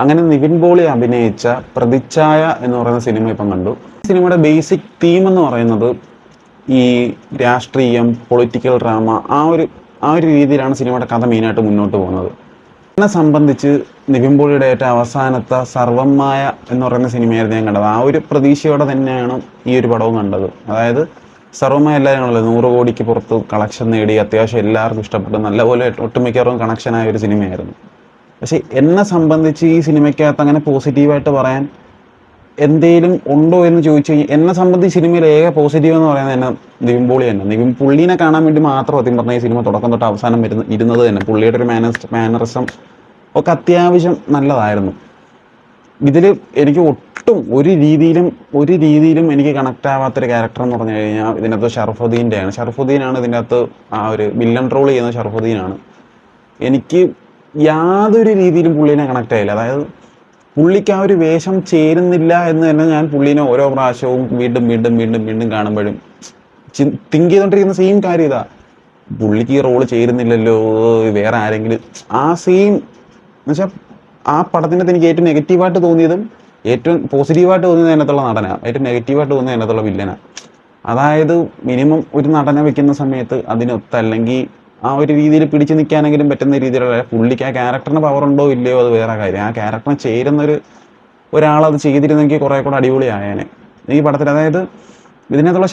അങ്ങനെ നിവിൻ പോളി അഭിനയിച്ച പ്രതിച്ഛായ എന്ന് പറയുന്ന സിനിമ ഇപ്പം കണ്ടു. സിനിമയുടെ ബേസിക് തീം എന്ന് പറയുന്നത് ഈ രാഷ്ട്രീയം, പൊളിറ്റിക്കൽ ഡ്രാമ, ആ ഒരു രീതിയിലാണ് സിനിമയുടെ കഥ മെയിനായിട്ട് മുന്നോട്ട് പോകുന്നത്. എന്നെ സംബന്ധിച്ച് നിവിൻ പോളിയുടെ ഏറ്റവും അവസാനത്തെ സർവമായ എന്ന് പറയുന്ന സിനിമയായിരുന്നു ഞാൻ കണ്ടത്. ആ ഒരു പ്രതീക്ഷയോടെ തന്നെയാണ് ഈ ഒരു പടവും കണ്ടത്. അതായത് സർവമായ എല്ലാവരും കണ്ടല്ലോ, 100 കോടിക്ക് പുറത്ത് കളക്ഷൻ നേടി, അത്യാവശ്യം എല്ലാവർക്കും ഇഷ്ടപ്പെട്ടു, നല്ലപോലെ ഒട്ടുമിക്കവാറും കണക്ഷനായ ഒരു സിനിമയായിരുന്നു. പക്ഷെ എന്നെ സംബന്ധിച്ച് ഈ സിനിമയ്ക്കകത്ത് അങ്ങനെ പോസിറ്റീവായിട്ട് പറയാൻ എന്തേലും ഉണ്ടോ എന്ന് ചോദിച്ചു കഴിഞ്ഞാൽ, എന്നെ സംബന്ധിച്ച് സിനിമയിൽ ഏക പോസിറ്റീവ് എന്ന് പറയുന്നത് തന്നെ നിവിൻ പോളി തന്നെ. നിവിൻ പുള്ളീനെ കാണാൻ വേണ്ടി മാത്രം സത്യം പറഞ്ഞാൽ ഈ സിനിമ തുടക്കം തൊട്ട് അവസാനം ഇരുന്നത് തന്നെ. പുള്ളിയുടെ ഒരു മാനറിസം ഒക്കെ അത്യാവശ്യം നല്ലതായിരുന്നു. ഇതിൽ എനിക്ക് ഒട്ടും ഒരു രീതിയിലും എനിക്ക് കണക്ട് ആവാത്തൊരു ക്യാരക്ടർ എന്ന് പറഞ്ഞു കഴിഞ്ഞാൽ ഇതിനകത്ത് ഷറഫുദ്ദീനാണ് ഇതിൻ്റെ അകത്ത് ആ ഒരു വില്ലൻ റോൾ ചെയ്യുന്ന ഷറഫുദ്ദീനാണ്. എനിക്ക് യാതൊരു രീതിയിലും പുള്ളീനെ കണക്ട് ആയില്ല. അതായത് പുള്ളിക്ക് ആ ഒരു വേഷം ചേരുന്നില്ല എന്ന് തന്നെ ഞാൻ പുള്ളീനെ ഓരോ പ്രാവശ്യവും വീണ്ടും കാണുമ്പോഴും തിങ്ക് ചെയ്തുകൊണ്ടിരിക്കുന്ന സെയിം കാര്യം ഇതാ. പുള്ളിക്ക് ഈ റോള് ചേരുന്നില്ലല്ലോ, വേറെ ആരെങ്കിലും. ആ സെയിം എന്നുവെച്ചാൽ ആ പടത്തിനകത്ത് എനിക്ക് ഏറ്റവും നെഗറ്റീവായിട്ട് തോന്നിയതും ഏറ്റവും പോസിറ്റീവായിട്ട് തോന്നിയത് അതിനകത്തുള്ള നടനാണ്, ഏറ്റവും നെഗറ്റീവായിട്ട് തോന്നിയത് അതിനകത്തുള്ള വില്ലനാണ്. അതായത് മിനിമം ഒരു നടനെ വെക്കുന്ന സമയത്ത് അതിനൊത്ത് അല്ലെങ്കിൽ ആ ഒരു രീതിയിൽ പിടിച്ചു നിൽക്കാനെങ്കിലും പറ്റുന്ന രീതിയിലുള്ള, പുള്ളിക്ക് ആ ക്യാരക്ടറിന് പവർ ഉണ്ടോ ഇല്ലയോ അത് വേറെ കാര്യം. ആ ക്യാരക്ടറിന് ചേരുന്നൊരു ഒരാളത് ചെയ്തിരുന്നെങ്കിൽ കുറേ കൂടെ അടിപൊളിയായേനെ ഈ പടത്തിൽ. അതായത് ഇതിനകത്തുള്ള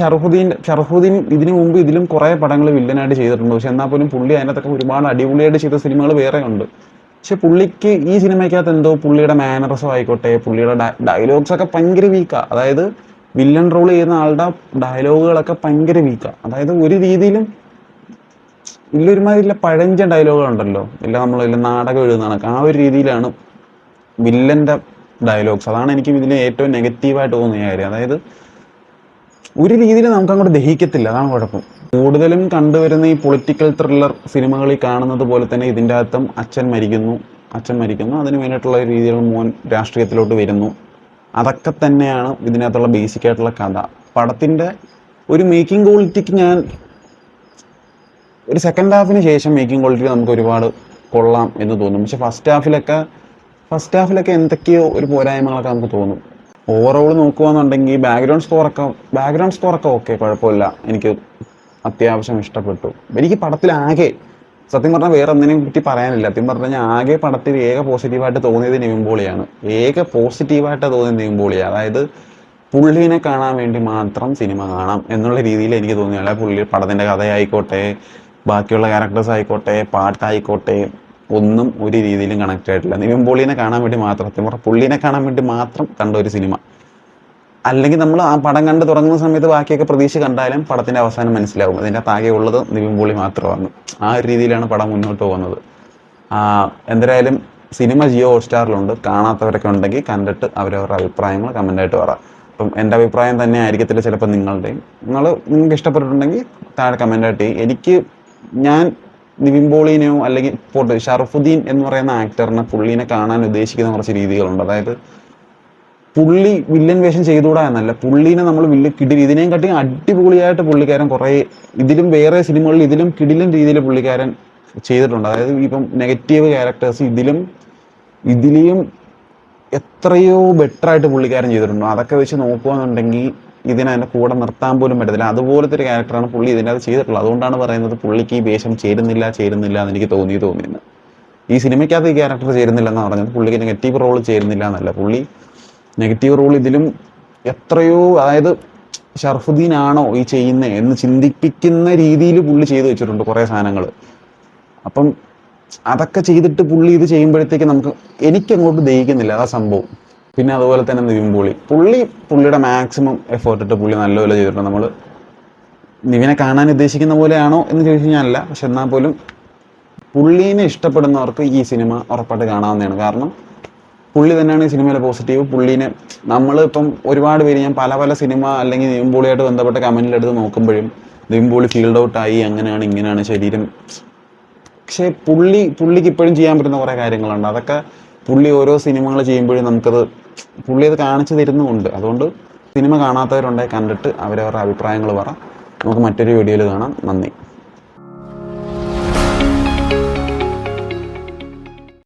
ഷറഫുദ്ദീൻ ഇതിനു മുമ്പ് ഇതിലും കുറേ പടങ്ങൾ വില്ലനായിട്ട് ചെയ്തിട്ടുണ്ട്. പക്ഷെ എന്നാൽ പോലും പുള്ളി അതിനകത്തൊക്കെ ഒരുപാട് അടിപൊളിയായിട്ട് ചെയ്ത സിനിമകൾ വേറെ ഉണ്ട്. പക്ഷെ പുള്ളിക്ക് ഈ സിനിമയ്ക്കകത്ത് എന്തോ പുള്ളിയുടെ മാനറിസം ആയിക്കോട്ടെ, പുള്ളിയുടെ ഡയലോഗ്സ് ഒക്കെ ഭയങ്കര വീക്കാണ്. അതായത് വില്ലൻ റോൾ ചെയ്യുന്ന ആളുടെ ഡയലോഗുകളൊക്കെ ഭയങ്കര വീക്കാണ്. അതായത് ഒരു രീതിയിലും ഇല്ലൊരുമാതിരില്ല പഴഞ്ച ഡയലോഗുകളുണ്ടല്ലോ, ഇല്ല നാടകം എഴുതുന്ന ആ ഒരു രീതിയിലാണ് വില്ലൻ്റെ ഡയലോഗ്സ്. അതാണ് എനിക്ക് ഇതിൽ ഏറ്റവും നെഗറ്റീവായിട്ട് തോന്നിയ കാര്യം. അതായത് ഒരു രീതിയിൽ നമുക്കങ്ങോട്ട് ദഹിക്കത്തില്ല, അതാണ് കുഴപ്പം. കൂടുതലും കണ്ടുവരുന്ന ഈ പൊളിറ്റിക്കൽ ത്രില്ലർ സിനിമകളിൽ കാണുന്നത് പോലെ തന്നെ ഇതിൻ്റെ അകത്തും അച്ഛൻ മരിക്കുന്നു, അതിന് വേണ്ടിയിട്ടുള്ള രീതിയിൽ മോൻ രാഷ്ട്രീയത്തിലോട്ട് വരുന്നു. അതൊക്കെ തന്നെയാണ് ഇതിനകത്തുള്ള ബേസിക് ആയിട്ടുള്ള കഥ. പടത്തിൻ്റെ ഒരു മേക്കിംഗ് ക്വാളിറ്റിക്ക് ഞാൻ ഒരു സെക്കൻഡ് ഹാഫിന് ശേഷം മേക്കിംഗ് ക്വാളിറ്റി നമുക്ക് ഒരുപാട് കൊള്ളാം എന്ന് തോന്നും. പക്ഷെ ഫസ്റ്റ് ഹാഫിലൊക്കെ എന്തൊക്കെയോ ഒരു പോരായ്മകളൊക്കെ നമുക്ക് തോന്നും. ഓവറോൾ നോക്കുകയെന്നുണ്ടെങ്കിൽ ബാക്ക്ഗ്രൗണ്ട് സ്കോറൊക്കെ ഓക്കെ, കുഴപ്പമില്ല, എനിക്ക് അത്യാവശ്യം ഇഷ്ടപ്പെട്ടു. എനിക്ക് പടത്തിലാകെ സത്യം പറഞ്ഞാൽ വേറെ ഒന്നിനെയും പറ്റി പറയാനില്ല. സത്യം പറഞ്ഞാൽ ആകെ പടത്തിൽ ഏക പോസിറ്റീവായിട്ട് തോന്നിയത് നിവിൻ പോളിയാണ്. അതായത് പുള്ളീനെ കാണാൻ വേണ്ടി മാത്രം സിനിമ കാണാം എന്നുള്ള രീതിയിൽ എനിക്ക് തോന്നിയല്ല. പുള്ളി പടത്തിൻ്റെ കഥയായിക്കോട്ടെ, ബാക്കിയുള്ള ക്യാരക്ടേഴ്സ് ആയിക്കോട്ടെ, പാട്ടായിക്കോട്ടെ, ഒന്നും ഒരു രീതിയിലും കണക്ട് ആയിട്ടില്ല. നിവിൻ പോളിനെ കാണാൻ വേണ്ടി മാത്രം, സത്യം പറഞ്ഞാൽ പുള്ളീനെ കാണാൻ വേണ്ടി മാത്രം കണ്ട ഒരു സിനിമ. അല്ലെങ്കിൽ നമ്മൾ ആ പടം കണ്ട് തുടങ്ങുന്ന സമയത്ത് ബാക്കിയൊക്കെ പ്രതീക്ഷ കണ്ടാലും പടത്തിൻ്റെ അവസാനം മനസ്സിലാവും അതിൻ്റെ താഴെ ഉള്ളത് നിവിൻ പോളി മാത്രമാണ്. ആ ഒരു രീതിയിലാണ് പടം മുന്നോട്ട് പോകുന്നത്. എന്തായാലും സിനിമ ജിയോ ഹോട്ട്സ്റ്റാറിലുണ്ട്. കാണാത്തവരൊക്കെ ഉണ്ടെങ്കിൽ കണ്ടിട്ട് അവരവരുടെ അഭിപ്രായങ്ങൾ കമൻ്റായിട്ട് പറയാം. അപ്പം എൻ്റെ അഭിപ്രായം തന്നെ ആയിരിക്കത്തില്ല ചിലപ്പോൾ നിങ്ങളുടെയും. നിങ്ങൾക്ക് ഇഷ്ടപ്പെട്ടിട്ടുണ്ടെങ്കിൽ താഴെ കമൻ്റായിട്ട് ഞാൻ നിവിൻ പോളിനെയോ അല്ലെങ്കിൽ ഷറഫുദ്ദീൻ എന്ന് പറയുന്ന ആക്ടറിനെ പുള്ളീനെ കാണാൻ ഉദ്ദേശിക്കുന്ന കുറച്ച് രീതികളുണ്ട്. അതായത് പുള്ളി വില്ലൻ വേഷം ചെയ്തുകൂടാ എന്നല്ല, പുള്ളീനെ നമ്മൾ ഇതിനെയും കാട്ടി അടിപൊളിയായിട്ട് പുള്ളിക്കാരൻ കുറേ ഇതിലും വേറെ സിനിമകളിൽ ഇതിലും കിടിലൻ രീതിയിൽ പുള്ളിക്കാരൻ ചെയ്തിട്ടുണ്ട്. അതായത് ഇപ്പം നെഗറ്റീവ് ക്യാരക്ടേഴ്സ് ഇതിലെയും എത്രയോ ബെറ്ററായിട്ട് പുള്ളിക്കാരൻ ചെയ്തിട്ടുണ്ട്. അതൊക്കെ വെച്ച് നോക്കുകയെന്നുണ്ടെങ്കിൽ ഇതിനെ കൂടെ നിർത്താൻ പോലും പറ്റത്തില്ല. അതുപോലത്തെ ഒരു ക്യാരക്ടറാണ് പുള്ളി ഇതിനകത്ത് ചെയ്തിട്ടുള്ളത്. അതുകൊണ്ടാണ് പറയുന്നത് പുള്ളിക്ക് ഈ വേഷം ചേരുന്നില്ല എന്ന് എനിക്ക് തോന്നിയിരുന്നു. ഈ സിനിമയ്ക്കകത്ത് ഈ ക്യാരക്ടർ ചേരുന്നില്ലെന്നാണ് പറഞ്ഞത്. പുള്ളിക്ക് നെഗറ്റീവ് റോൾ ചേരുന്നില്ല എന്നല്ല, പുള്ളി നെഗറ്റീവ് റോൾ ഇതിലും എത്രയോ, അതായത് ഷറഫുദ്ദീൻ ആണോ ഈ ചെയ്യുന്നത് എന്ന് ചിന്തിപ്പിക്കുന്ന രീതിയിൽ പുള്ളി ചെയ്തു വെച്ചിട്ടുണ്ട് കുറേ സാധനങ്ങൾ. അപ്പം അതൊക്കെ ചെയ്തിട്ട് പുള്ളി ഇത് ചെയ്യുമ്പോഴത്തേക്ക് എനിക്കങ്ങോട്ട് ദഹിക്കുന്നില്ല, അതാ സംഭവം. പിന്നെ അതുപോലെ തന്നെ നിവിൻ പുള്ളിയുടെ മാക്സിമം എഫേർട്ട് ഇട്ട് പുള്ളി നല്ലപോലെ ചെയ്തിട്ടുണ്ട്. നമ്മൾ നിവിനെ കാണാൻ ഉദ്ദേശിക്കുന്ന പോലെയാണോ എന്ന് ചോദിച്ചു കഴിഞ്ഞാൽ അല്ല, പക്ഷെ എന്നാൽ പോലും പുള്ളീനെ ഇഷ്ടപ്പെടുന്നവർക്ക് ഈ സിനിമ ഉറപ്പായിട്ട് കാണാവുന്നതാണ്. കാരണം പുള്ളി തന്നെയാണ് ഈ സിനിമയിലെ പോസിറ്റീവ്. പുള്ളീനെ നമ്മളിപ്പം ഒരുപാട് പേര് ഞാൻ പല സിനിമ അല്ലെങ്കിൽ നിവിൻ പോളിയായിട്ട് ബന്ധപ്പെട്ട കമൻറ്റിലെടുത്ത് നോക്കുമ്പോഴും നിവിൻ പോളി ഫീൽഡ് ഔട്ടായി, അങ്ങനെയാണ് ഇങ്ങനെയാണ് ശരീരം. പക്ഷേ പുള്ളിക്ക് ഇപ്പോഴും ചെയ്യാൻ പറ്റുന്ന കുറേ കാര്യങ്ങളുണ്ട്. അതൊക്കെ പുള്ളി ഓരോ സിനിമകൾ ചെയ്യുമ്പോഴും പുള്ളി അത് കാണിച്ചു തരുന്നുമുണ്ട്. അതുകൊണ്ട് സിനിമ കാണാത്തവരുണ്ടെങ്കിൽ കണ്ടിട്ട് അവരവരുടെ അഭിപ്രായങ്ങൾ പറ. നമുക്ക് മറ്റൊരു വീഡിയോയിൽ കാണാം. നന്ദി.